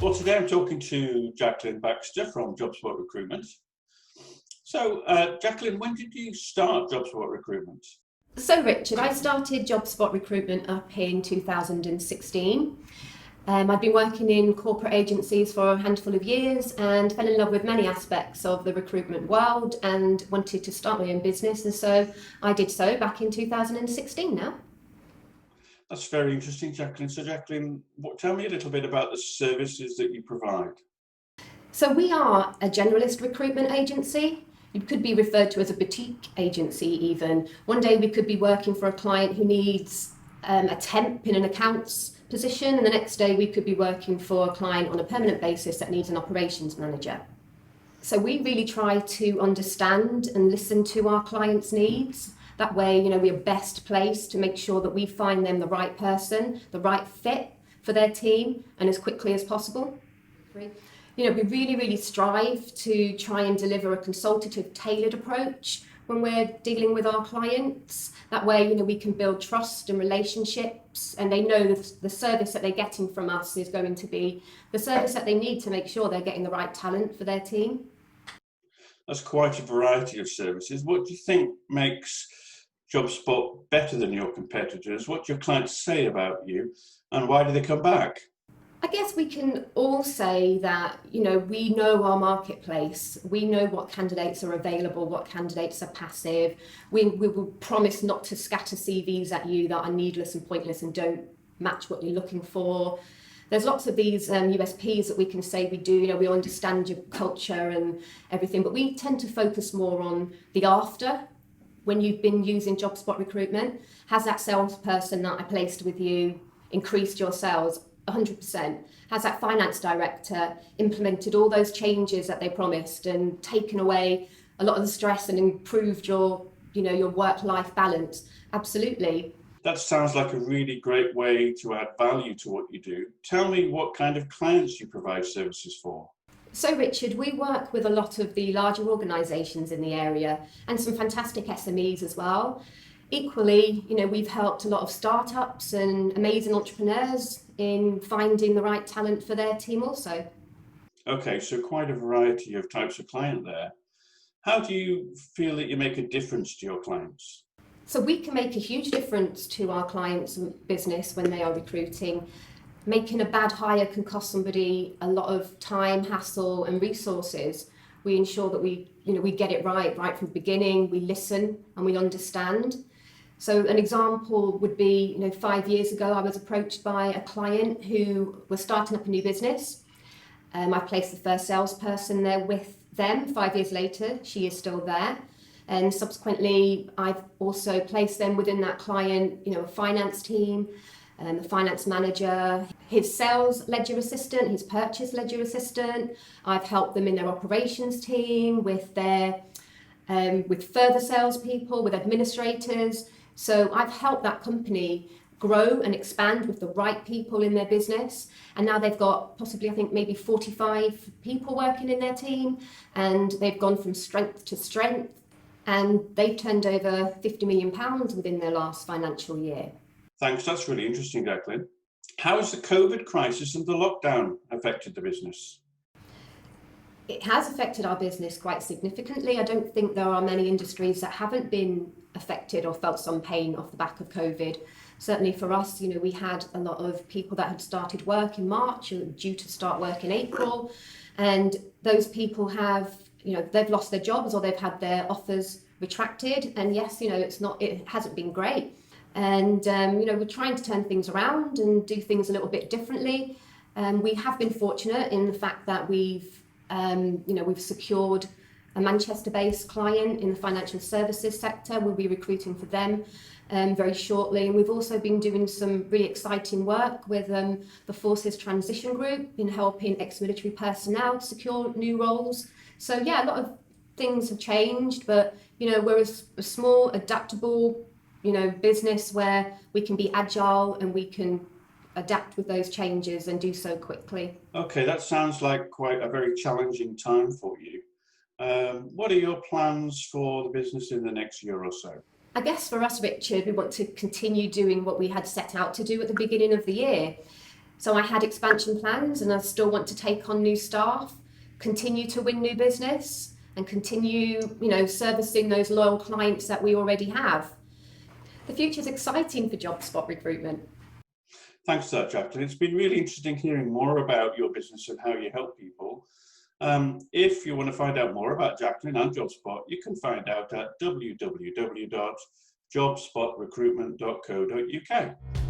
Well, today I'm talking to Jacqueline Baxter from Jobspot Recruitment. So, Jacqueline, when did you start Jobspot Recruitment? So Richard, I started Jobspot Recruitment up in 2016. I've been working in corporate agencies for a handful of years and fell in love with many aspects of the recruitment world and wanted to start my own business, and so I did so back in 2016 now. That's very interesting, Jacqueline. So, Jacqueline, tell me a little bit about the services that you provide. So we are a generalist recruitment agency. It could be referred to as a boutique agency even. One day we could be working for a client who needs a temp in an accounts position, and the next day we could be working for a client on a permanent basis that needs an operations manager. So we really try to understand and listen to our clients' needs. That way, we are best placed to make sure that we find them the right person, the right fit for their team, and as quickly as possible. We really strive to try and deliver a consultative, tailored approach when we're dealing with our clients. That way, we can build trust and relationships, and they know the service that they're getting from us is going to be the service that they need to make sure they're getting the right talent for their team. That's quite a variety of services. What do you think makes Jobspot better than your competitors? What do your clients say about you, and why do they come back? I guess we can all say that, we know our marketplace. We know what candidates are available, what candidates are passive. We will promise not to scatter CVs at you that are needless and pointless and don't match what you're looking for. There's lots of these USPs that we can say we do. We understand your culture and everything, but we tend to focus more on the after. When you've been using Jobspot Recruitment, has that salesperson that I placed with you increased your sales? 100%. Has that finance director implemented all those changes that they promised and taken away a lot of the stress and improved your work-life balance? Absolutely. That sounds like a really great way to add value to what you do. Tell me what kind of clients you provide services for. So Richard, we work with a lot of the larger organisations in the area and some fantastic SMEs as well. Equally, we've helped a lot of startups and amazing entrepreneurs in finding the right talent for their team also. Okay, so quite a variety of types of client there. How do you feel that you make a difference to your clients? So we can make a huge difference to our clients' business when they are recruiting. Making a bad hire can cost somebody a lot of time, hassle and resources. We ensure that we get it right from the beginning. We listen and we understand. So an example would be, 5 years ago, I was approached by a client who was starting up a new business. I placed the first salesperson there with them. 5 years later, she is still there. And subsequently, I've also placed them within that client, a finance team, the finance manager, his sales ledger assistant, his purchase ledger assistant. I've helped them in their operations team with further salespeople, with administrators. So I've helped that company grow and expand with the right people in their business. And now they've got possibly, I think, maybe 45 people working in their team. And they've gone from strength to strength. And they've turned over £50 million within their last financial year. Thanks, that's really interesting, Jacqueline. How has the COVID crisis and the lockdown affected the business? It has affected our business quite significantly. I don't think there are many industries that haven't been affected or felt some pain off the back of COVID. Certainly for us, we had a lot of people that had started work in March and due to start work in April. And those people have, they've lost their jobs or they've had their offers retracted. And yes, it hasn't been great. And, we're trying to turn things around and do things a little bit differently. We have been fortunate in the fact that we've secured a Manchester-based client in the financial services sector. We'll be recruiting for them very shortly. And we've also been doing some really exciting work with the Forces Transition Group in helping ex-military personnel secure new roles. So yeah, a lot of things have changed, but we're a small, adaptable, business where we can be agile and we can adapt with those changes and do so quickly. Okay, that sounds like quite a very challenging time for you. What are your plans for the business in the next year or so? I guess for us, Richard, we want to continue doing what we had set out to do at the beginning of the year. So I had expansion plans, and I still want to take on new staff, continue to win new business, and continue, servicing those loyal clients that we already have. The future's exciting for Jobspot Recruitment. Thanks for that, Jacqueline. It's been really interesting hearing more about your business and how you help people. If you want to find out more about Jacqueline and Jobspot, you can find out at www.jobspotrecruitment.co.uk.